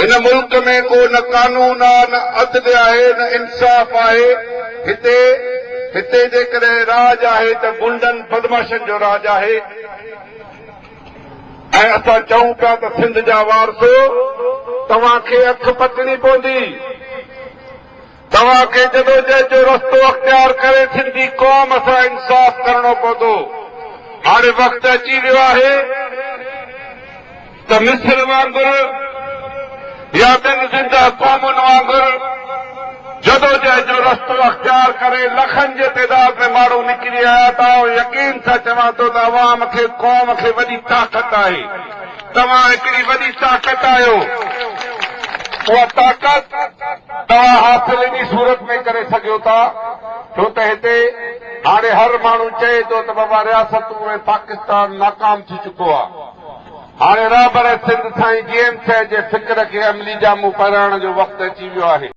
इन मुल्क में को न कानून आहे, न अदल आहे, न इंसाफ़ आहे। हिते जेकॾहिं राज आहे त गुंडनि बदमाशनि जो राज आहे। ऐं असां चऊं पिया त सिंध जा वारसो तव्हांखे अखि पटणी पवंदी, तव्हांखे जदोजहद जो रस्तो अख़्तियार करे सिंधी क़ौम सां इंसाफ़ करणो पवंदो। हाणे वक़्तु अची वियो आहे त मिस्र वांगुरु या ॿिनि ज़िंदा क़ौमुनि वांगुरु जदोजहद जो रस्तो अख़्तियार करे लखनि जे तइदाद में माण्हू निकिरी आया था। यकीन सां चवां थो त अवाम खे क़ौम खे वॾी ताक़त आहे। तव्हां हिकिड़ी वॾी ताक़त आहियो। उहा ताक़त तव्हां हासिल इन सूरत में करे सघियो था छो त हिते हाणे हर माण्हू चए थो त बाबा रियासतूं में पाकिस्तान नाकाम थी चुको आहे। हाणे रहिबर सिंध साईं जीएम साहिब जे फ़िक्र खे अमली जामू पाराइण जो वक़्तु अची वियो आहे।